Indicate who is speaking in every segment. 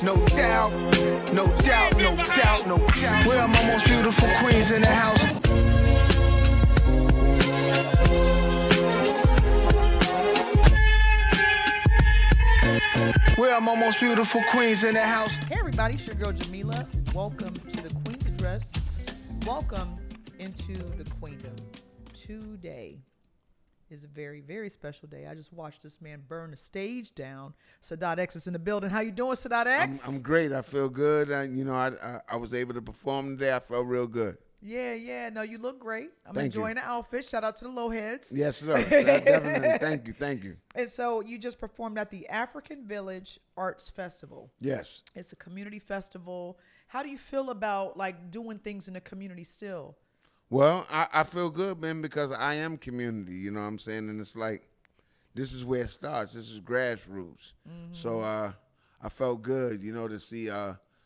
Speaker 1: no doubt, no doubt, no doubt, no doubt. Where are my most beautiful queens in the house? Where are my most beautiful queens in the house?
Speaker 2: Hey everybody, it's your girl Jamila. Welcome to the Queen's Address. Welcome into the Queendom. Today is a very, very special day. I just watched this man burn the stage down. Sadat X is in the building. How you doing, Sadat X?
Speaker 3: I'm great. I feel good. I was able to perform today. I felt real good.
Speaker 2: Yeah. No, you look great. I'm
Speaker 3: Thank
Speaker 2: enjoying
Speaker 3: you.
Speaker 2: the outfit. Shout out to the Lowheads.
Speaker 3: Yes, sir. Definitely. Thank you.
Speaker 2: And so you just performed at the African Village Arts Festival.
Speaker 3: Yes.
Speaker 2: It's a community festival. How do you feel about like doing things in the community still?
Speaker 3: Well, I feel good, man, because I am community, you know what I'm saying? And it's like, this is where it starts. This is grassroots. Mm-hmm. So I felt good, to see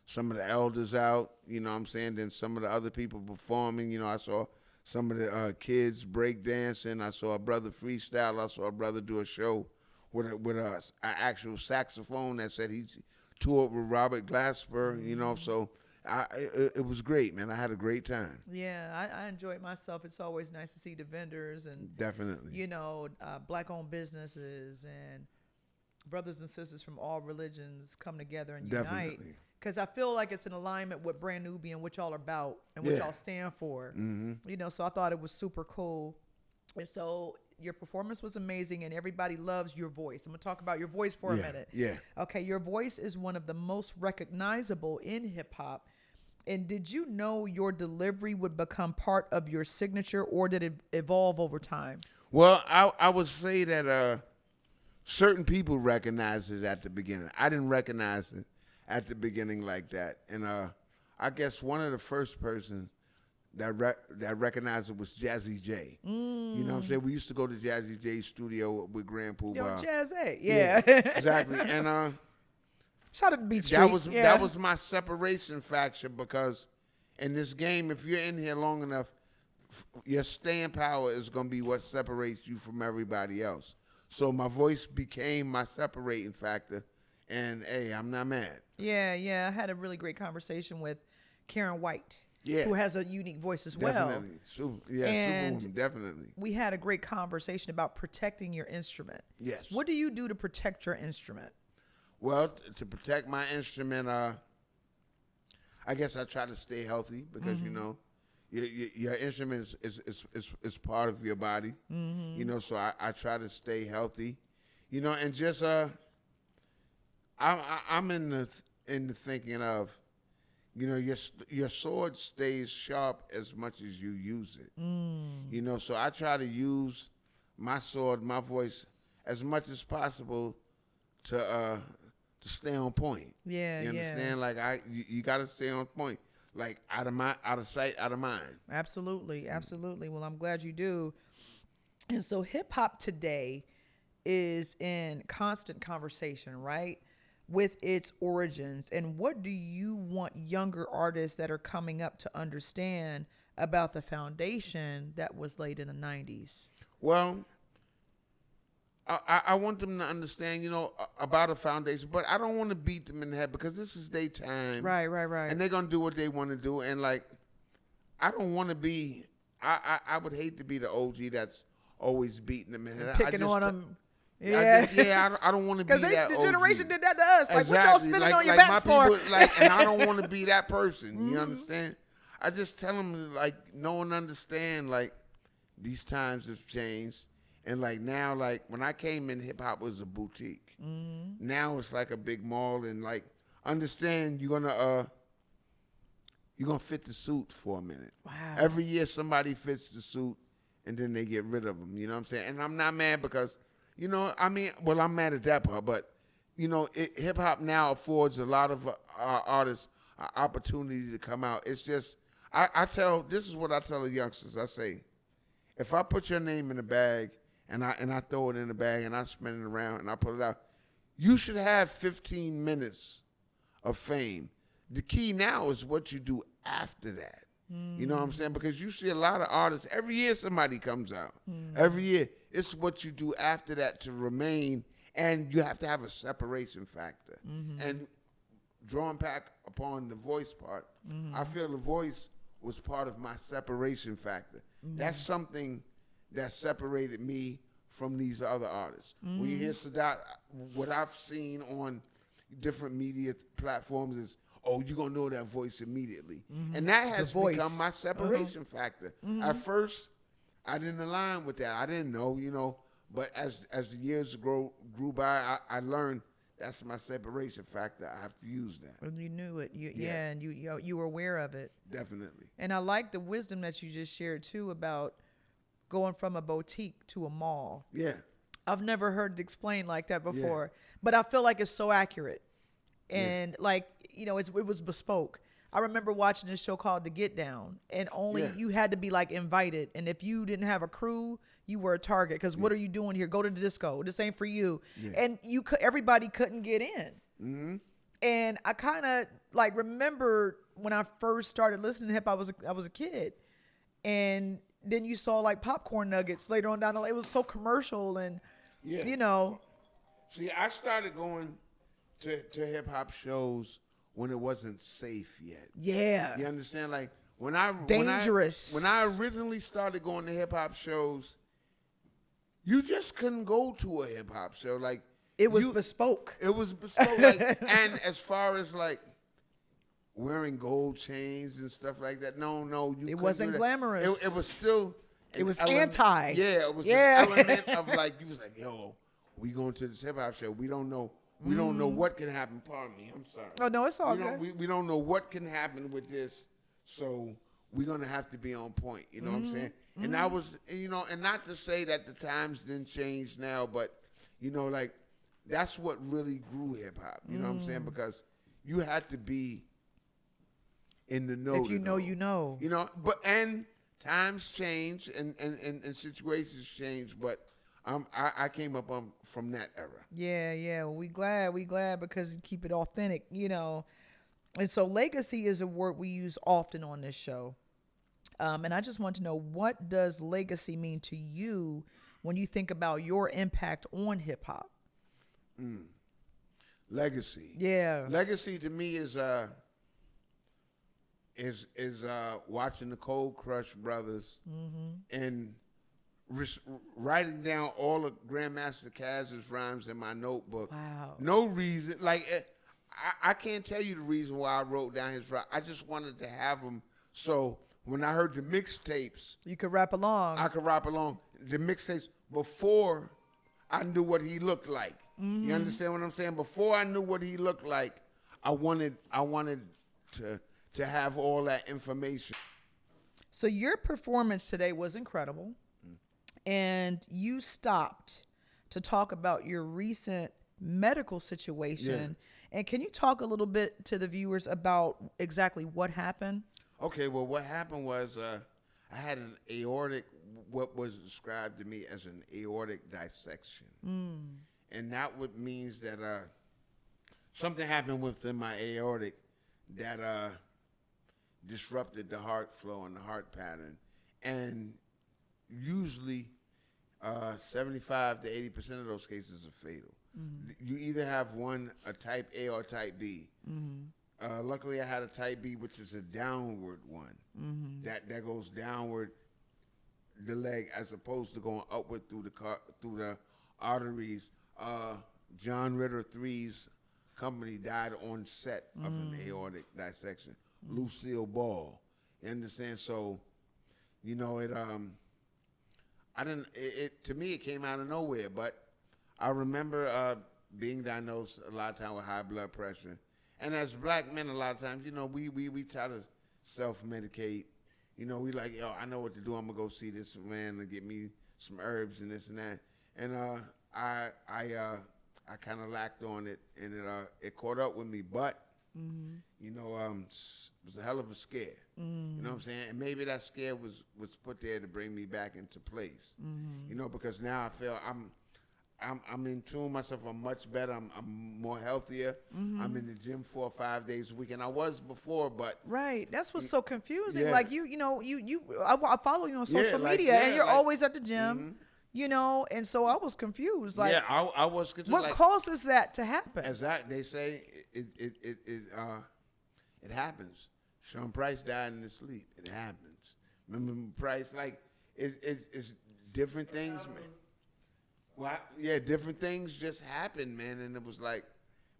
Speaker 3: some of the elders out, you know what I'm saying? Then some of the other people performing, I saw some of the kids break dancing. I saw a brother freestyle. I saw a brother do a show with an actual saxophone that said he toured with Robert Glasper, so it was great, man. I had a great time.
Speaker 2: Yeah, I enjoyed myself. It's always nice to see the vendors and
Speaker 3: definitely,
Speaker 2: black-owned businesses and brothers and sisters from all religions come together and
Speaker 3: definitely.
Speaker 2: Unite. Because I feel like it's in alignment with Brand Nubian, what y'all are about and what y'all stand for. Mm-hmm. So I thought it was super cool. And so your performance was amazing, and everybody loves your voice. I'm going to talk about your voice for a minute.
Speaker 3: Yeah.
Speaker 2: Okay, your voice is one of the most recognizable in hip-hop. And did you know your delivery would become part of your signature, or did it evolve over time?
Speaker 3: Well, I would say that certain people recognized it at the beginning. I didn't recognize it at the beginning like that. And I guess one of the first persons that recognized it was Jazzy J. You know what I'm saying? We used to go to Jazzy J's studio with Grand Pooh Bah.
Speaker 2: Jazzy,
Speaker 3: yeah. Exactly. And
Speaker 2: shout out to Beach Street.
Speaker 3: That was my separation factor, because in this game, if you're in here long enough, your staying power is going to be what separates you from everybody else. So my voice became my separating factor, and hey, I'm not mad.
Speaker 2: Yeah. I had a really great conversation with Karen White,
Speaker 3: who
Speaker 2: has a unique voice as
Speaker 3: definitely.
Speaker 2: well.
Speaker 3: And definitely.
Speaker 2: We had a great conversation about protecting your instrument.
Speaker 3: Yes.
Speaker 2: What do you do to protect your instrument?
Speaker 3: Well, to protect my instrument, I guess I try to stay healthy, because your instrument is part of your body. Mm-hmm. So I try to stay healthy, and just I'm in the thinking of, your sword stays sharp as much as you use it. So I try to use my sword, my voice, as much as possible to stay on point.
Speaker 2: Yeah,
Speaker 3: you understand? Like you got to stay on point. Like out of sight, out of mind.
Speaker 2: Absolutely. Well, I'm glad you do. And so hip hop today is in constant conversation, right? With its origins. And what do you want younger artists that are coming up to understand about the foundation that was laid in the 90s?
Speaker 3: Well, I want them to understand, about a foundation, but I don't want to beat them in the head, because this is their time.
Speaker 2: Right.
Speaker 3: And they're going to do what they want to do. And I don't want to be, I would hate to be the OG that's always beating them in the head.
Speaker 2: Picking on them.
Speaker 3: I don't want to be that.
Speaker 2: Because the generation
Speaker 3: OG.
Speaker 2: did that to us. Like,
Speaker 3: exactly.
Speaker 2: what y'all spinning on your backs
Speaker 3: my
Speaker 2: for?
Speaker 3: People, and I don't want to be that person. You understand? I just tell them, no one understand, these times have changed. And now, when I came in, hip hop was a boutique. Mm-hmm. Now it's like a big mall, and understand you're gonna fit the suit for a minute.
Speaker 2: Wow.
Speaker 3: Every year somebody fits the suit, and then they get rid of them. You know what I'm saying? And I'm not mad, because, I'm mad at that part, but hip hop now affords a lot of artists an opportunity to come out. It's just this is what I tell the youngsters. I say, if I put your name in a bag, and I throw it in the bag, and I spin it around, and I put it out, you should have 15 minutes of fame. The key now is what you do after that. You know what I'm saying? Because you see a lot of artists, every year somebody comes out. Every year. It's what you do after that to remain, and you have to have a separation factor. And drawing back upon the voice part, I feel the voice was part of my separation factor. That's something that separated me from these other artists. When you hear Sadat, what I've seen on different media platforms is, oh, you're going to know that voice immediately. And that has become my separation factor. At first, I didn't align with that. I didn't know, you know, but as the years grew by, I learned that's my separation factor. I have to use that.
Speaker 2: And you knew it. And you were aware of it.
Speaker 3: Definitely.
Speaker 2: And I like the wisdom that you just shared, too, about going from a boutique to a mall.
Speaker 3: Yeah.
Speaker 2: I've never heard it explained like that before, but I feel like it's so accurate. And like, you know, it was bespoke. I remember watching this show called The Get Down, and only you had to be like invited. And if you didn't have a crew, you were a target. Because what are you doing here? Go to the disco. This ain't for you. And everybody couldn't get in. And I kind of like remember when I first started listening to hip hop, I was a kid, and then you saw like popcorn nuggets later on down the line. It was so commercial, and you know.
Speaker 3: See, I started going to hip hop shows when it wasn't safe yet.
Speaker 2: Yeah.
Speaker 3: You understand? Like when I
Speaker 2: dangerous.
Speaker 3: When I originally started going to hip hop shows, you just couldn't go to a hip hop show. Like
Speaker 2: it was bespoke.
Speaker 3: It was bespoke. Like, and as far as like wearing gold chains and stuff like that, no,
Speaker 2: it wasn't glamorous.
Speaker 3: It was still.
Speaker 2: It was anti.
Speaker 3: Yeah, it was an element of like you was like, yo, we going to this hip hop show. We don't know. We don't know what can happen. Pardon me. I'm sorry.
Speaker 2: Oh, no, it's all good.
Speaker 3: We don't know what can happen with this, so we're going to have to be on point. You know what I'm saying? And that was, you know, and not to say that the times didn't change now, but, you know, like, that's what really grew hip-hop. You know what I'm saying? Because you had to be in the know.
Speaker 2: If you know, you know.
Speaker 3: You know, and times change and situations change, but I came up from that era.
Speaker 2: Yeah. Well, we glad because you keep it authentic, you know. And so legacy is a word we use often on this show. And I just want to know, what does legacy mean to you when you think about your impact on hip hop?
Speaker 3: Legacy.
Speaker 2: Yeah.
Speaker 3: Legacy to me is watching the Cold Crush Brothers and writing down all of Grandmaster Caz's rhymes in my notebook.
Speaker 2: Wow.
Speaker 3: No reason. Like, I can't tell you the reason why I wrote down his rhyme. I just wanted to have them so when I heard the mixtapes,
Speaker 2: you could rap along.
Speaker 3: I could rap along. The mixtapes before I knew what he looked like. You understand what I'm saying? Before I knew what he looked like, I wanted to have all that information.
Speaker 2: So your performance today was incredible. And you stopped to talk about your recent medical situation. Yeah. And can you talk a little bit to the viewers about exactly what happened?
Speaker 3: Okay, well, what happened was I had an aortic, what was described to me as an aortic dissection. And that means that something happened within my aortic that disrupted the heart flow and the heart pattern. And usually 75 to 80% of those cases are fatal. You either have a type A or type B. Luckily, I had a type B, which is a downward one. That goes downward the leg as opposed to going upward through the arteries. John Ritter III's company died on set of an aortic dissection. Lucille Ball. You understand? So, you know, to me, it came out of nowhere, but I remember being diagnosed a lot of time with high blood pressure. And as black men, a lot of times, you know, we try to self-medicate. You know, we like, yo, I know what to do. I'm going to go see this man and get me some herbs and this and that. And I kind of lacked on it, and it caught up with me. But, you know, it was a hell of a scare. You know what I'm saying? And maybe that scare was put there to bring me back into place. You know, because now I feel I'm in tune myself. I'm much better. I'm more healthier. I'm in the gym 4 or 5 days a week, and I was before, but
Speaker 2: right. That's what's so confusing. Yeah. Like you know, I follow you on social media, and you're always at the gym. you know, and so I was confused. Like,
Speaker 3: yeah, I was confused.
Speaker 2: what
Speaker 3: like,
Speaker 2: causes that to happen?
Speaker 3: They say it happens. Sean Price died in his sleep. It happens. Remember Price? Like it's different things, man. Well, yeah, different things just happened, man, and it was like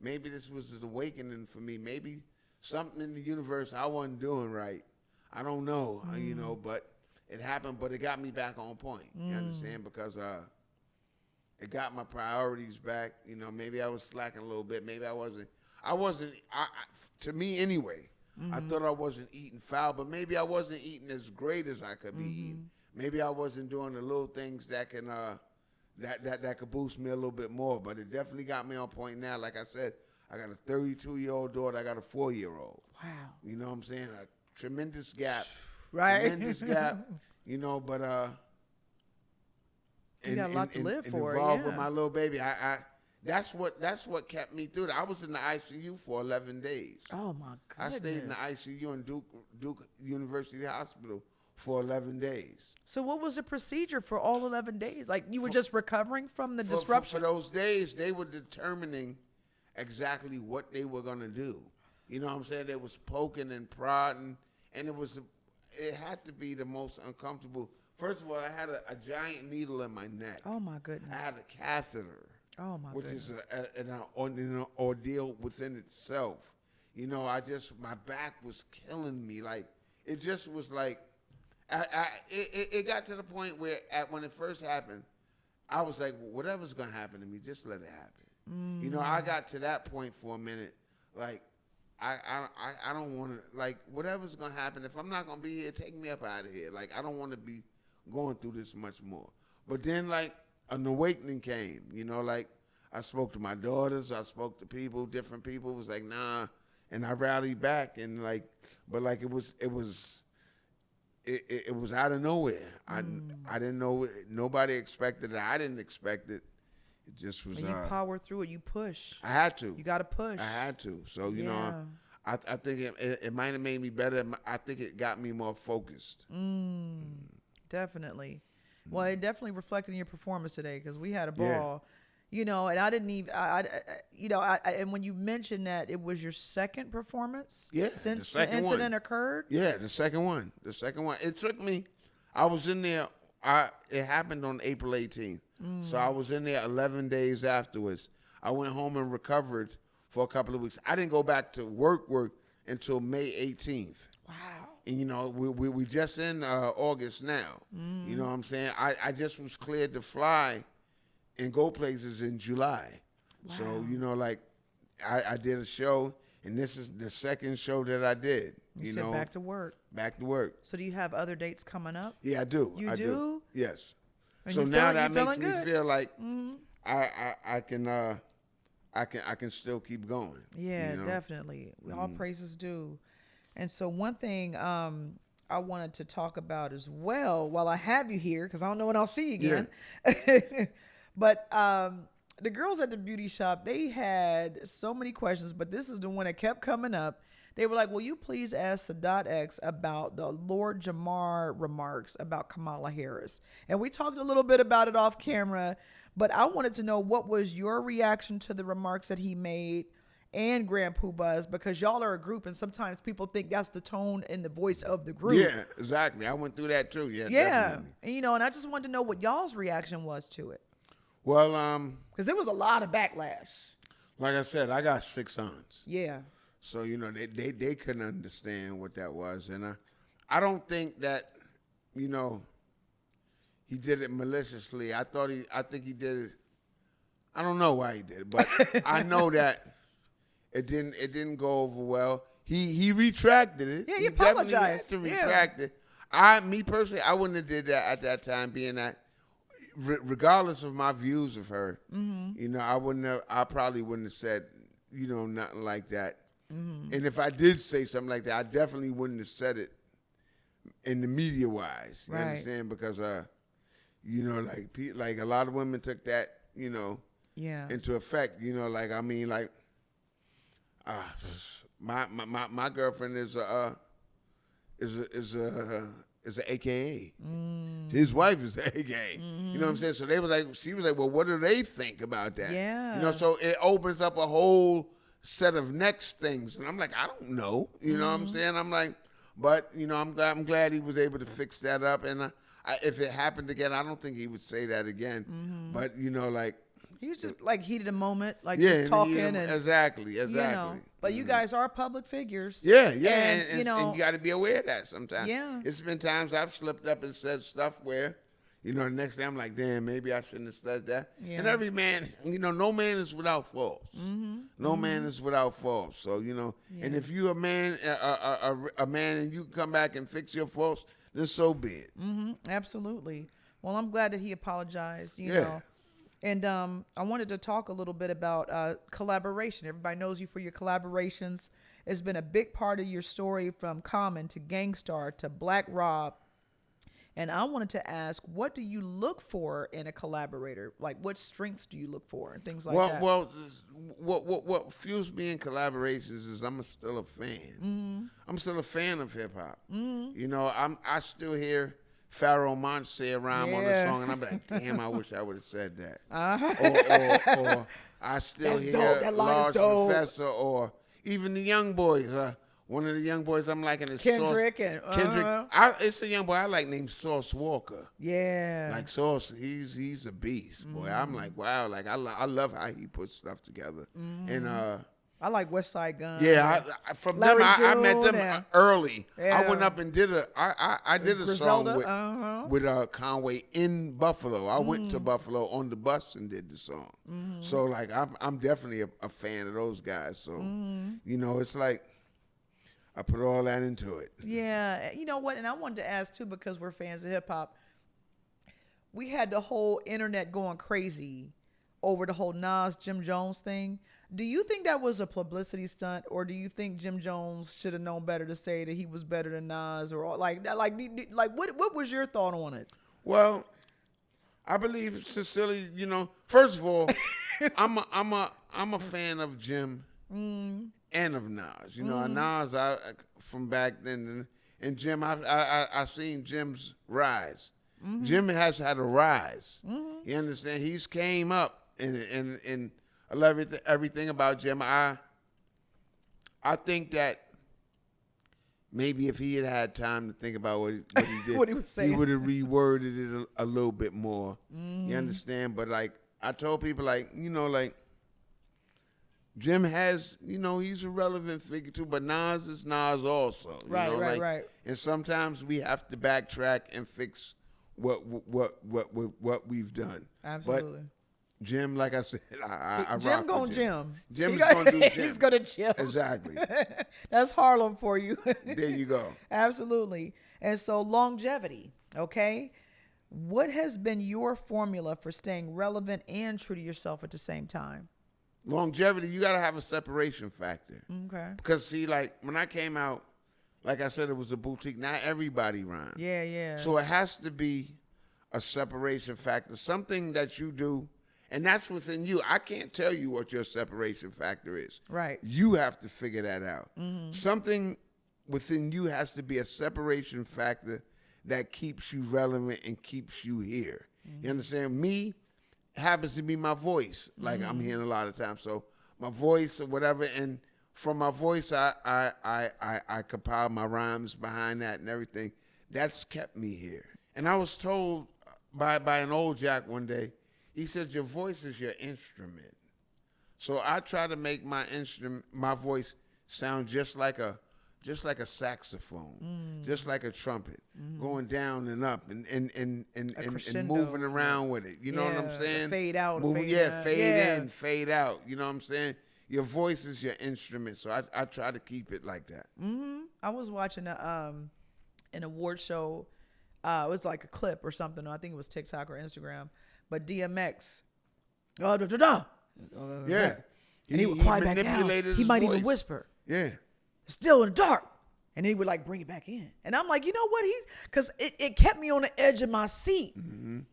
Speaker 3: maybe this was an awakening for me. Maybe something in the universe I wasn't doing right. I don't know, you know, but it happened. But it got me back on point. You understand? Because it got my priorities back. You know, maybe I was slacking a little bit. Maybe I wasn't. To me anyway, I thought I wasn't eating foul, but maybe I wasn't eating as great as I could be eating. Maybe I wasn't doing the little things that can that could boost me a little bit more. But it definitely got me on point now. Like I said, I got a 32-year-old daughter. I got a 4-year-old.
Speaker 2: Wow.
Speaker 3: You know what I'm saying? A tremendous gap.
Speaker 2: Right.
Speaker 3: Tremendous gap. You know, but
Speaker 2: you got a lot to live for.
Speaker 3: Involved
Speaker 2: Yeah.
Speaker 3: with my little baby. That's what kept me through it. I was in the ICU for 11 days.
Speaker 2: Oh my goodness.
Speaker 3: I stayed in the ICU in Duke University Hospital for 11 days.
Speaker 2: So what was the procedure for all 11 days? Like you were just recovering from the disruption?
Speaker 3: For those days, they were determining exactly what they were going to do. You know what I'm saying? They was poking and prodding, and it had to be the most uncomfortable. First of all, I had a giant needle in my neck.
Speaker 2: Oh my goodness.
Speaker 3: I had a catheter.
Speaker 2: Oh my
Speaker 3: which
Speaker 2: goodness.
Speaker 3: is an ordeal within itself. You know, my back was killing me. Like it just was like, it got to the point where when it first happened, I was like, well, whatever's gonna happen to me, just let it happen. You know, I got to that point for a minute, like I don't want to, like whatever's gonna happen. If I'm not gonna be here, take me up out of here. Like I don't want to be going through this much more. But then like an awakening came, you know, like I spoke to my daughters, I spoke to people, different people. It was like, nah, and I rallied back, and like, but like it was out of nowhere. I didn't know, nobody expected it. I didn't expect it. It just was.
Speaker 2: And you power through it. You push.
Speaker 3: I had to.
Speaker 2: You got to push.
Speaker 3: I had to. So you know, I think it might have made me better. I think it got me more focused.
Speaker 2: Definitely. Well, it definitely reflected in your performance today because we had a ball, you know, and I didn't even, and when you mentioned that it was your second performance since the incident occurred.
Speaker 3: Yeah, the second one. It took me, I was in there, it happened on April 18th. So I was in there 11 days afterwards. I went home and recovered for a couple of weeks. I didn't go back to work until May 18th.
Speaker 2: Wow.
Speaker 3: And, you know, we just in August now. You know what I'm saying? I just was cleared to fly and go places in July. Wow. So, you know, like, I did a show, and this is the second show that I did.
Speaker 2: You said back to work.
Speaker 3: Back to work.
Speaker 2: So do you have other dates coming up?
Speaker 3: Yeah, I do.
Speaker 2: You do?
Speaker 3: Yes.
Speaker 2: And
Speaker 3: so now that makes me
Speaker 2: good?
Speaker 3: feel like I can still keep going.
Speaker 2: Yeah,
Speaker 3: you know?
Speaker 2: Definitely. All praises due. And so one thing I wanted to talk about as well, while I have you here, because I don't know when I'll see you again. Yeah. But the girls at the beauty shop, they had so many questions, but this is the one that kept coming up. They were like, will you please ask Sadat X about the Lord Jamar remarks about Kamala Harris? And we talked a little bit about it off camera, but I wanted to know what was your reaction to the remarks that he made and Grand Poobah's, because y'all are a group and sometimes people think that's the tone and the voice of the group.
Speaker 3: Yeah, exactly. I went through that too. Yeah, definitely.
Speaker 2: And, you know, and I just wanted to know what y'all's reaction was to it.
Speaker 3: Well,
Speaker 2: because there was a lot of backlash.
Speaker 3: Like I said, I got 6 sons.
Speaker 2: Yeah.
Speaker 3: So, you know, they couldn't understand what that was. And I don't think that, you know, he did it maliciously. I think he did it. I don't know why he did it, but I know that it didn't go over well. He retracted it.
Speaker 2: Yeah, he apologized.
Speaker 3: Definitely had to retract it. Me personally, I wouldn't have did that at that time, being that regardless of my views of her, you know, I probably wouldn't have said, you know, nothing like that. And if I did say something like that, I definitely wouldn't have said it in the media wise. You understand? Because you know, like a lot of women took that, you know, into effect. You know, like I mean, like my girlfriend is is an AKA. His wife is an AKA. You know what I'm saying? So she was like, well, what do they think about that?
Speaker 2: Yeah.
Speaker 3: You know, so it opens up a whole set of next things. And I'm like, I don't know. You know what I'm saying? I'm like, but, you know, I'm glad he was able to fix that up. And if it happened again, I don't think he would say that again. But, you know, like.
Speaker 2: He was just like heated a moment, like
Speaker 3: Yeah,
Speaker 2: just talking.
Speaker 3: exactly.
Speaker 2: You know, but you guys are public figures.
Speaker 3: Yeah,
Speaker 2: And, you know.
Speaker 3: and you got to be aware of that sometimes.
Speaker 2: Yeah.
Speaker 3: It's been times I've slipped up and said stuff where, you know, the next day I'm like, damn, maybe I shouldn't have said that.
Speaker 2: Yeah.
Speaker 3: And every man, you know, no man is without faults. No man is without faults. So, you know, and if you're a man, a man and you can come back and fix your faults, then so be it.
Speaker 2: Absolutely. Well, I'm glad that he apologized, you
Speaker 3: Yeah.
Speaker 2: know. And I wanted to talk a little bit about collaboration. Everybody knows you for your collaborations. It's been a big part of your story, from Common to Gangstar to Black Rob. And I wanted to ask, what do you look for in a collaborator? Like, what strengths do you look for and things like that?
Speaker 3: Well, what fuels me in collaborations is I'm still a fan. I'm still a fan of hip hop. You know, I still hear Pharaoh Monch say a rhyme on the song, and I'm like, damn, I wish I would have said that. Or I still
Speaker 2: That's
Speaker 3: hear
Speaker 2: dope. That line is
Speaker 3: Large
Speaker 2: dope.
Speaker 3: Professor, or even the young boys. One of the young boys I'm liking is
Speaker 2: Kendrick.
Speaker 3: Kendrick. It's a young boy I like named Sauce Walker.
Speaker 2: Yeah.
Speaker 3: Like Sauce, he's a beast, boy. I'm like, wow, like I love how he puts stuff together. And
Speaker 2: I like West Side Gun.
Speaker 3: yeah, from
Speaker 2: Larry
Speaker 3: them I met them
Speaker 2: June,
Speaker 3: early.
Speaker 2: yeah.
Speaker 3: I went up and did I did a
Speaker 2: Griselda,
Speaker 3: song with Conway in Buffalo. I went to Buffalo on the bus and did the song. So like I'm definitely a fan of those guys. So you know, it's like I put all that into it.
Speaker 2: Yeah. You know what? And I wanted to ask too, because we're fans of hip hop. We had the whole internet going crazy over the whole Nas Jim Jones thing. Do you think that was a publicity stunt, or do you think Jim Jones should have known better to say that he was better than Nas, or like what was your thought on it?
Speaker 3: Well, I believe Cecilia. You know, first of all, I'm a fan of Jim and of Nas. You know, Nas from back then, and Jim I seen Jim's rise. Jim has had a rise. You understand? He's came up, and I love everything about Jim. I think that maybe if he had time to think about what he did,
Speaker 2: What he was saying.
Speaker 3: he would have reworded it a little bit more. You understand? But like I told people, like, you know, like Jim has, you know, he's a relevant figure too, but Nas is Nas also. You know, like,
Speaker 2: Right.
Speaker 3: And sometimes we have to backtrack and fix what we've done.
Speaker 2: Absolutely.
Speaker 3: But Jim, like I said, I
Speaker 2: Jim
Speaker 3: rock
Speaker 2: gonna
Speaker 3: with Jim.
Speaker 2: Jim.
Speaker 3: Jim's gonna do Jim.
Speaker 2: He's gonna Jim.
Speaker 3: Exactly.
Speaker 2: That's Harlem for you.
Speaker 3: There you go.
Speaker 2: Absolutely. And so longevity, okay? What has been your formula for staying relevant and true to yourself at the same time?
Speaker 3: Longevity, you got to have a separation factor.
Speaker 2: Okay.
Speaker 3: Because, see, like, when I came out, like I said, it was a boutique. Not everybody rhymes.
Speaker 2: Yeah.
Speaker 3: So it has to be a separation factor, something that you do, and that's within you. I can't tell you what your separation factor is.
Speaker 2: Right.
Speaker 3: You have to figure that out. Something within you has to be a separation factor that keeps you relevant and keeps you here. You understand? Me happens to be my voice, like I'm hearing a lot of times. So my voice or whatever, and from my voice, I compile my rhymes behind that and everything. That's kept me here. And I was told by an old jack one day, he said, your voice is your instrument. So I try to make my voice sound just like a saxophone, just like a trumpet, going down and up and moving around with it. You know what I'm saying?
Speaker 2: Fade out, fade
Speaker 3: in, fade out. You know what I'm saying? Your voice is your instrument, so I try to keep it like that.
Speaker 2: I was watching an award show. It was like a clip or something. I think it was TikTok or Instagram. But DMX,
Speaker 3: Yeah,
Speaker 2: and he would quiet back down.
Speaker 3: manipulated
Speaker 2: He
Speaker 3: his
Speaker 2: might
Speaker 3: voice.
Speaker 2: even whisper,
Speaker 3: Yeah.
Speaker 2: still in the dark. And he would like bring it back in. And I'm like, you know what? Because it kept me on the edge of my seat. And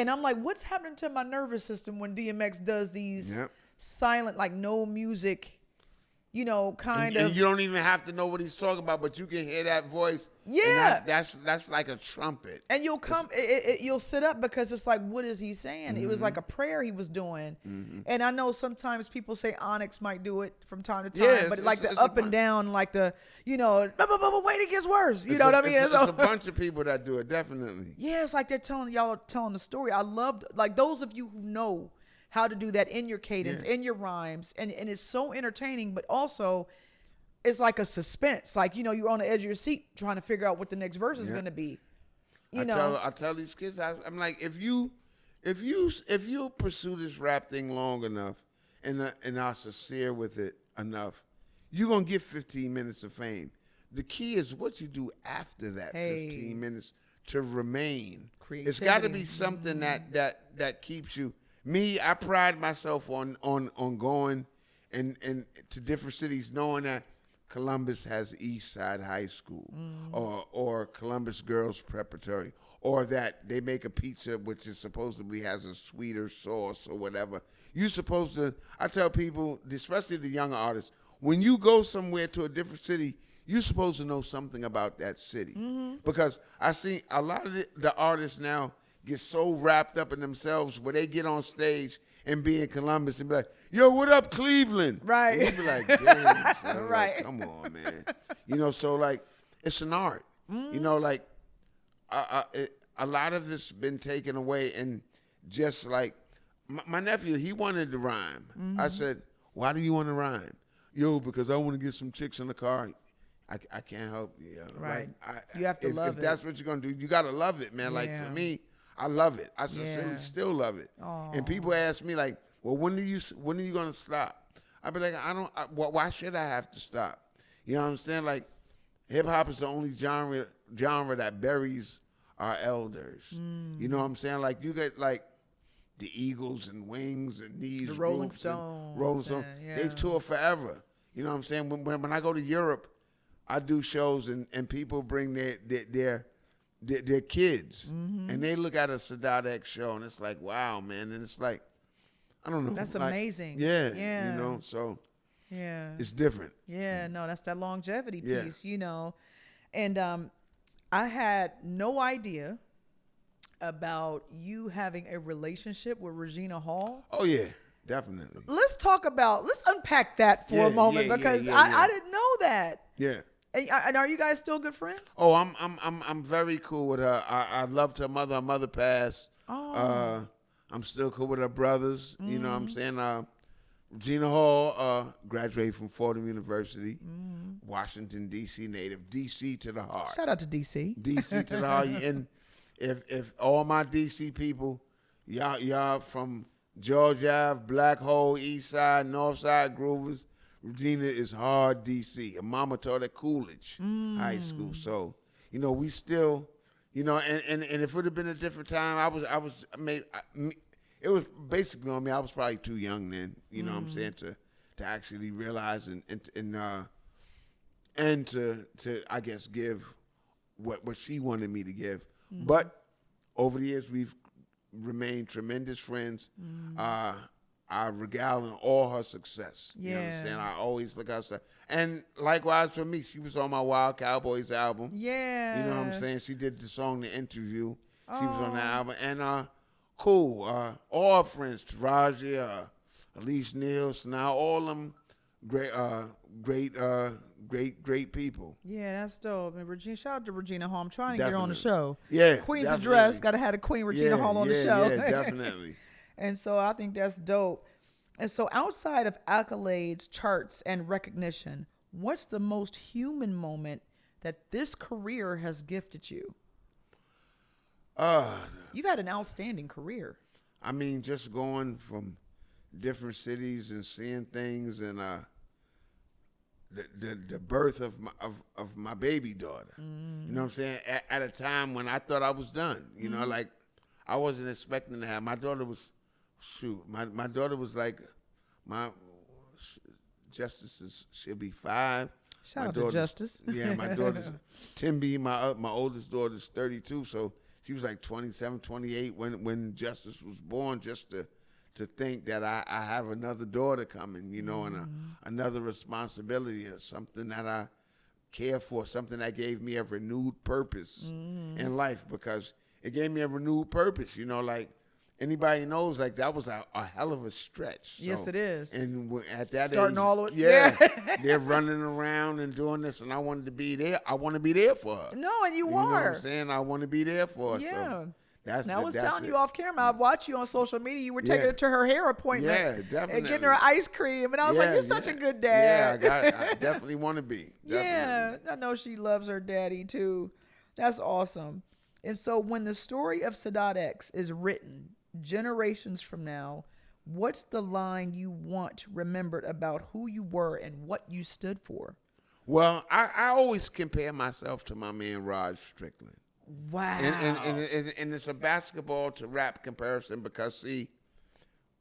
Speaker 2: I'm like, what's happening to my nervous system when DMX does these silent, like no music, kind
Speaker 3: and
Speaker 2: of.
Speaker 3: you don't even have to know what he's talking about, but you can hear that voice.
Speaker 2: Yeah.
Speaker 3: And that's like a trumpet.
Speaker 2: And you'll you'll sit up because it's like, what is he saying? It was like a prayer he was doing. And I know sometimes people say Onyx might do it from time to time,
Speaker 3: Yeah,
Speaker 2: but
Speaker 3: it's
Speaker 2: the
Speaker 3: a
Speaker 2: up and
Speaker 3: bunch.
Speaker 2: down, like the, but wait, it gets worse. You know what I mean?
Speaker 3: It's
Speaker 2: So-
Speaker 3: a bunch of people that do it, definitely.
Speaker 2: yeah, it's like they're telling the story. I loved, like, those of you who know how to do that in your cadence, in your rhymes, and it's so entertaining, but also it's like a suspense. Like, you're on the edge of your seat trying to figure out what the next verse is going to be. I
Speaker 3: tell these kids, I'm like, if you pursue this rap thing long enough and are sincere with it enough, you're gonna get 15 minutes of fame. The key is what you do after that 15 minutes to remain. It's got to be something that keeps you. Me, I pride myself on going and to different cities, knowing that Columbus has East Side High School or Columbus Girls Preparatory, or that they make a pizza which is supposedly has a sweeter sauce or whatever. You're supposed to, I tell people, especially the younger artists, when you go somewhere to a different city, you're supposed to know something about that city. Because I see a lot of the artists now get so wrapped up in themselves where they get on stage and be in Columbus and be like, yo, what up, Cleveland?
Speaker 2: Right.
Speaker 3: And you be like, damn. son,
Speaker 2: Right.
Speaker 3: like, come on, man. So, like, it's an art. Like, a lot of it's been taken away. And just like, my nephew, he wanted to rhyme. I said, why do you want to rhyme? Yo, because I want to get some chicks in the car. I can't help you.
Speaker 2: Right.
Speaker 3: Like,
Speaker 2: You have to love
Speaker 3: if
Speaker 2: it.
Speaker 3: that's what you're going to do, you got to love it, man. Like, for me, I love it. I sincerely still love it. And people ask me, like, well, when are you going to stop? I be like, why should I have to stop? You know what I'm saying? Like, hip-hop is the only genre that buries our elders. You know what I'm saying? Like, you get, like, the Eagles and Wings and these
Speaker 2: The Rolling
Speaker 3: groups
Speaker 2: Stones.
Speaker 3: and Rolling Stones. They tour forever. You know what I'm saying? When I go to Europe, I do shows and people bring their kids and they look at a Sadat X show and it's like, wow, man. And it's like, I don't know.
Speaker 2: That's
Speaker 3: like,
Speaker 2: amazing.
Speaker 3: Yeah.
Speaker 2: Yeah.
Speaker 3: So
Speaker 2: Yeah.
Speaker 3: it's different.
Speaker 2: Yeah, no, that's that longevity
Speaker 3: Yeah.
Speaker 2: piece, And I had no idea about you having a relationship with Regina Hall.
Speaker 3: Oh, yeah, definitely.
Speaker 2: Let's unpack that for a moment because I didn't know that.
Speaker 3: Yeah.
Speaker 2: And are you guys still good friends?
Speaker 3: Oh, I'm very cool with her. I loved her mother. Her mother passed.
Speaker 2: Oh.
Speaker 3: I'm still cool with her brothers. You know what I'm saying? Regina Hall graduated from Fordham University, Washington, D.C. native. D.C. to the heart.
Speaker 2: Shout out to DC.
Speaker 3: D.C. to the heart. And if all my D.C. people, y'all from Georgia Ave, Black Hole, East Side, North Side, Groovers, Regina is hard D.C. Her mama taught at Coolidge High School. So, we still, and if it would have been a different time, it was basically on me. I was probably too young then, you know what I'm saying, to actually realize and to I guess give what she wanted me to give. But over the years we've remained tremendous friends. I regale in all her success. You understand? I always look outside. And likewise for me, she was on my Wild Cowboys album.
Speaker 2: Yeah.
Speaker 3: You know what I'm saying? She did the song The Interview. She was on the album. And cool. All her friends, Taraji, Elise Neal, now all them great people.
Speaker 2: Yeah, that's dope. And Regina, shout out to Regina Hall. I'm trying to get her on the
Speaker 3: Definitely.
Speaker 2: show.
Speaker 3: Yeah,
Speaker 2: Queen's
Speaker 3: definitely.
Speaker 2: Address. Got to have a Queen Regina Hall on the show.
Speaker 3: Yeah, definitely.
Speaker 2: And so I think that's dope. And so outside of accolades, charts, and recognition, what's the most human moment that this career has gifted you? You've had an outstanding career.
Speaker 3: I mean, just going from different cities and seeing things, and the birth of my baby daughter. You know what I'm saying? At a time when I thought I was done. You know, like I wasn't expecting to have. My daughter was, my daughter was like, my Justice she'll be 5.
Speaker 2: Shout out to Justice.
Speaker 3: Yeah, my daughter's Timby. My oldest daughter's 32, so she was like 27, 28 when Justice was born. Just to to think that I have another daughter coming, you know, and another responsibility or something that I care for, something that gave me a renewed purpose in life, because it gave me a renewed purpose, you know, like anybody knows, like that was a hell of a stretch.
Speaker 2: Yes,
Speaker 3: So,
Speaker 2: it is.
Speaker 3: And at that
Speaker 2: Starting
Speaker 3: age,
Speaker 2: all over-
Speaker 3: yeah,
Speaker 2: yeah.
Speaker 3: they're running around and doing this, and I wanted to be there. I want to be there for her.
Speaker 2: No, and you
Speaker 3: You know what
Speaker 2: are.
Speaker 3: I'm saying? I want to be there for her.
Speaker 2: Yeah.
Speaker 3: So that's,
Speaker 2: Now I was
Speaker 3: that's
Speaker 2: telling
Speaker 3: it.
Speaker 2: you off camera, I've watched you on social media. You were taking
Speaker 3: Yeah.
Speaker 2: her to her hair appointment.
Speaker 3: Yeah,
Speaker 2: And
Speaker 3: definitely.
Speaker 2: getting her ice cream. And I was like, you're such a good dad.
Speaker 3: Yeah, I definitely want to be.
Speaker 2: Yeah,
Speaker 3: Definitely.
Speaker 2: I know she loves her daddy too. That's awesome. And so when the story of Sadat X is written generations from now, what's the line you want remembered about who you were and what you stood for?
Speaker 3: Well, I always compare myself to my man Rod Strickland.
Speaker 2: Wow.
Speaker 3: And it's a basketball to rap comparison because, see,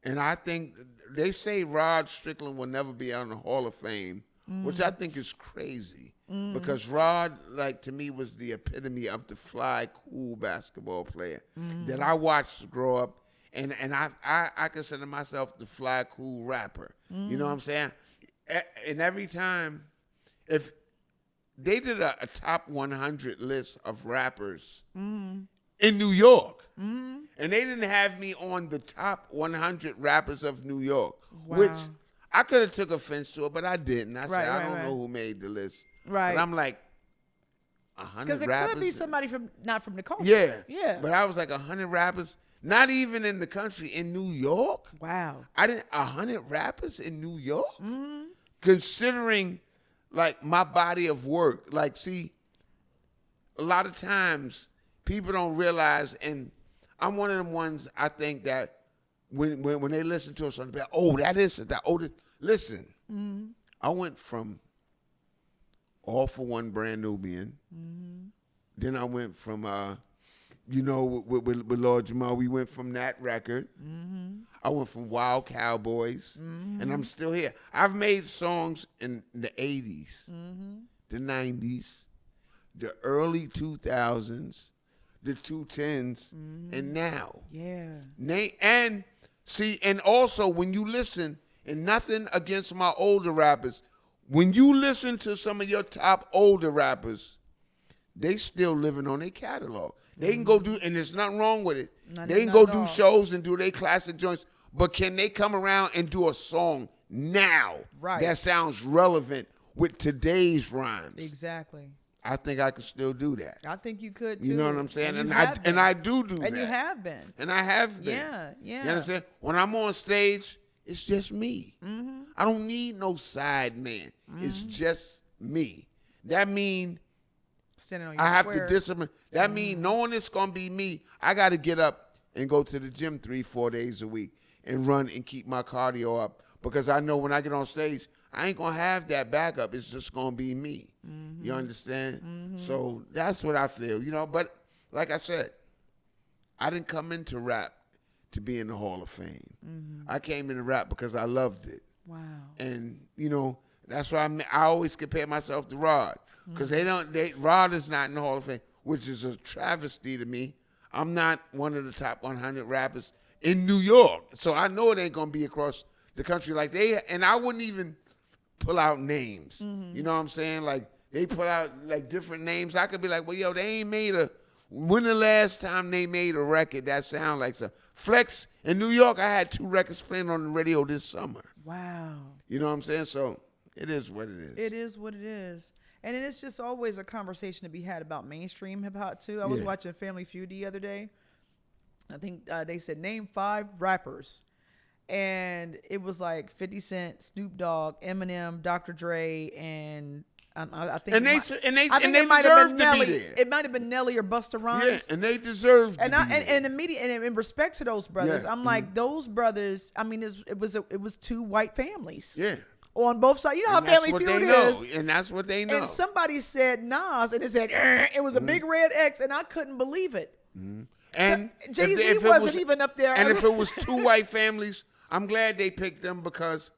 Speaker 3: and I think they say Rod Strickland will never be on the Hall of Fame, which I think is crazy because Rod, like, to me, was the epitome of the fly, cool basketball player that I watched grow up. And I consider myself the fly, cool rapper. You know what I'm saying? And every time, if they did a top 100 list of rappers in New York, and they didn't have me on the top 100 rappers of New York, which I could have took offense to it, but I didn't. I said, I don't know who made the list.
Speaker 2: Right.
Speaker 3: But I'm like, 100
Speaker 2: Because it
Speaker 3: rappers?
Speaker 2: could be somebody from not from the culture.
Speaker 3: Yeah.
Speaker 2: Yeah.
Speaker 3: But I was like, 100 rappers, not even in the country, in New York?
Speaker 2: Wow.
Speaker 3: I didn't 100 rappers in New York, considering like my body of work. Like, see, a lot of times people don't realize, and I'm one of them ones. I think that when they listen to us, they're like, oh, that is it. That listen. I went from All for One, Brand Nubian. Then I went from with Lord Jamal, we went from that record. I went from Wild Cowboys, and I'm still here. I've made songs in the 80s, the 90s, the early 2000s, the 2010s, and now.
Speaker 2: Yeah.
Speaker 3: And see, and also when you listen, and nothing against my older rappers, when you listen to some of your top older rappers, they still living on their catalog. They can go do, and there's nothing wrong with it. They can go do shows and do their classic joints, but can they come around and do a song now that sounds relevant with today's rhymes?
Speaker 2: Exactly.
Speaker 3: I think I could still do that.
Speaker 2: I think you could too.
Speaker 3: You know what I'm saying?
Speaker 2: And
Speaker 3: I do that.
Speaker 2: And you have been.
Speaker 3: And I have been.
Speaker 2: Yeah, yeah.
Speaker 3: You understand? When I'm on stage, it's just me. I don't need no side man. It's just me. That means
Speaker 2: Standing on your
Speaker 3: I have
Speaker 2: square.
Speaker 3: to discipline. That means knowing it's going to be me, I got to get up and go to the gym 3-4 days a week and run and keep my cardio up, because I know when I get on stage, I ain't going to have that backup. It's just going to be me. You understand? So that's what I feel, you know. But like I said, I didn't come into rap to be in the Hall of Fame. I came into rap because I loved it.
Speaker 2: Wow.
Speaker 3: And, you know, that's why I always compare myself to Rod. Because Rod is not in the Hall of Fame, which is a travesty to me. I'm not one of the top 100 rappers in New York. So I know it ain't going to be across the country like they, and I wouldn't even pull out names. You know what I'm saying? Like, they put out, like, different names. I could be like, well, yo, they ain't made when the last time they made a record that sound like so? Flex, in New York, I had 2 records playing on the radio this summer.
Speaker 2: Wow.
Speaker 3: You know what I'm saying? So it is what it is.
Speaker 2: It is what it is. And it's just always a conversation to be had about mainstream hip hop too. I was watching Family Feud the other day. I think they said name 5 rappers, and it was like 50 Cent, Snoop Dogg, Eminem, Dr. Dre, and I think
Speaker 3: And they
Speaker 2: it might have been
Speaker 3: deserve to
Speaker 2: Nelly.
Speaker 3: be there.
Speaker 2: It might have been Nelly or Busta Rhymes.
Speaker 3: Yeah, and they deserve to be there.
Speaker 2: And in respect to those brothers,
Speaker 3: Yeah.
Speaker 2: I'm like, those brothers. I mean, it was 2 white families.
Speaker 3: Yeah.
Speaker 2: On both sides. You know
Speaker 3: And
Speaker 2: how
Speaker 3: that's
Speaker 2: Family
Speaker 3: what
Speaker 2: Feud
Speaker 3: they know.
Speaker 2: is.
Speaker 3: And that's what they know.
Speaker 2: And somebody said Nas, and it said it was a big red X, and I couldn't believe it.
Speaker 3: And
Speaker 2: Jay-Z
Speaker 3: if it
Speaker 2: wasn't even up there.
Speaker 3: And if it was 2 white families, I'm glad they picked them, because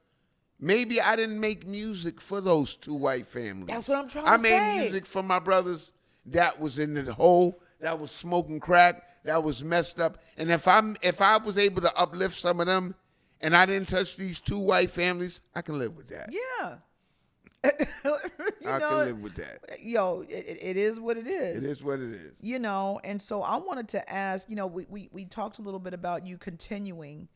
Speaker 3: maybe I didn't make music for those 2 white families.
Speaker 2: That's what I'm trying
Speaker 3: I
Speaker 2: to
Speaker 3: made
Speaker 2: say.
Speaker 3: music for my brothers that was in the hole, that was smoking crack, that was messed up. And if I was able to uplift some of them and I didn't touch these 2 white families, I can live with that.
Speaker 2: Yeah.
Speaker 3: I can live with that.
Speaker 2: Yo, it is what it is.
Speaker 3: It is what it is.
Speaker 2: You know, and so I wanted to ask, we talked a little bit about you continuing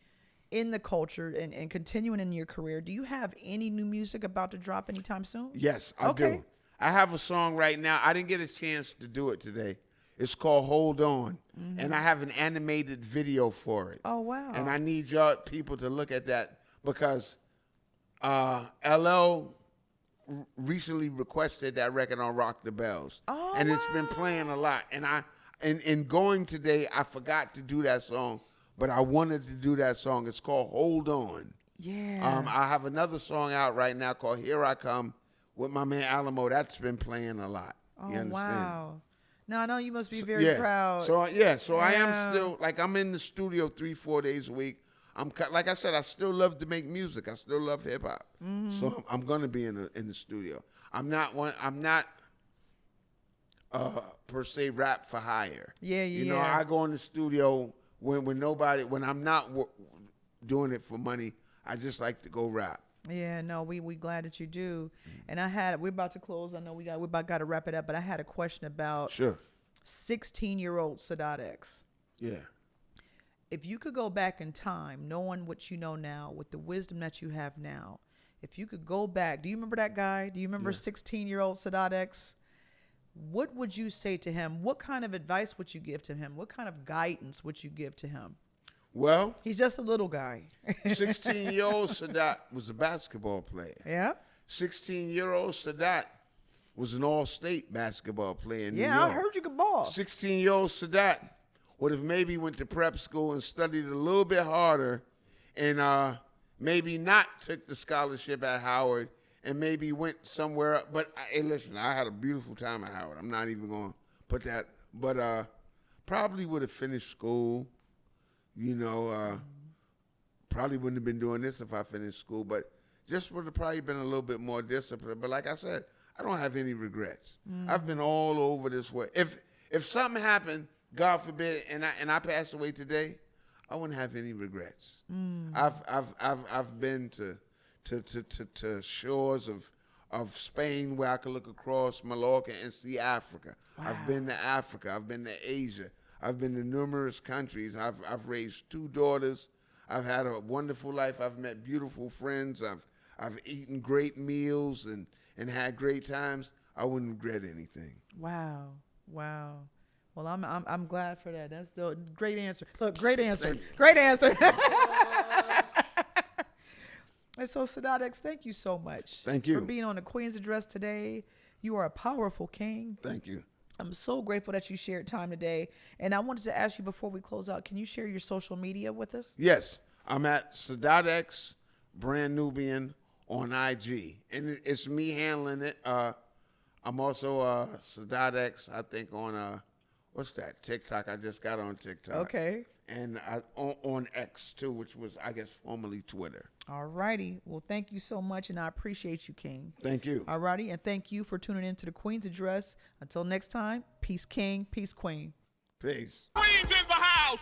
Speaker 2: in the culture and continuing in your career. Do you have any new music about to drop anytime soon?
Speaker 3: Yes, I do. I have a song right now. I didn't get a chance to do it today. It's called Hold On, and I have an animated video for it.
Speaker 2: Oh, wow.
Speaker 3: And I need y'all people to look at that because LL recently requested that record on Rock the Bells.
Speaker 2: Oh,
Speaker 3: and it's been playing a lot. And in going today, I forgot to do that song, but I wanted to do that song. It's called Hold On.
Speaker 2: Yeah.
Speaker 3: I have another song out right now called Here I Come with my man Alamo. That's been playing a lot.
Speaker 2: Oh,
Speaker 3: You understand?
Speaker 2: wow. No, I know you must be very proud.
Speaker 3: So I am still, like, I'm in the studio 3-4 days a week. Like I said, I still love to make music. I still love hip hop. So I'm gonna be in the studio. I'm not per se rap for hire.
Speaker 2: Yeah.
Speaker 3: You know, I go in the studio when I'm not doing it for money. I just like to go rap.
Speaker 2: Yeah, no, we glad that you do. And we're about to close. I know we about got to wrap it up, but I had a question about 16-year-old Sadat X.
Speaker 3: Yeah.
Speaker 2: If you could go back in time, knowing what you know now, with the wisdom that you have now, if you could go back, do you remember that guy? Do you remember 16-year-old Sadat X? What would you say to him? What kind of advice would you give to him? What kind of guidance would you give to him?
Speaker 3: Well,
Speaker 2: he's just a little guy.
Speaker 3: 16-year-old Sadat was a basketball player.
Speaker 2: Yeah.
Speaker 3: 16-year-old Sadat was an all-state basketball player in New York.
Speaker 2: Yeah, I heard you could ball.
Speaker 3: 16-year-old Sadat would have maybe went to prep school and studied a little bit harder and maybe not took the scholarship at Howard and maybe went somewhere. But, hey, listen, I had a beautiful time at Howard. I'm not even going to put that. But probably would have finished school. You know, probably wouldn't have been doing this if I finished school, but just would have probably been a little bit more disciplined. But like I said, I don't have any regrets. I've been all over this way. If something happened, God forbid, and I passed away today, I wouldn't have any regrets. I've been to shores of Spain where I could look across Mallorca and see Africa. Wow. I've been to Africa. I've been to Asia. I've been to numerous countries. I've raised 2 daughters. I've had a wonderful life. I've met beautiful friends. I've eaten great meals and had great times. I wouldn't regret anything.
Speaker 2: Wow. Well, I'm glad for that. That's still a great answer. Look, great answer. Great answer. And so, Sadat X, thank you so much.
Speaker 3: Thank you
Speaker 2: for being on the Queen's Address today. You are a powerful king.
Speaker 3: Thank you.
Speaker 2: I'm so grateful that you shared time today. And I wanted to ask you before we close out, can you share your social media with us?
Speaker 3: Yes. I'm at Sadat X, Brand Nubian on IG. And it's me handling it. I'm also Sadat X, I think, on, what's that, TikTok. I just got on TikTok.
Speaker 2: Okay.
Speaker 3: And on X, too, which was, I guess, formerly Twitter.
Speaker 2: All righty. Well, thank you so much, and I appreciate you, King.
Speaker 3: Thank you.
Speaker 2: All righty, and thank you for tuning in to the Queen's Address. Until next time, peace, King, peace, Queen.
Speaker 3: Peace.
Speaker 4: Queen's in the house.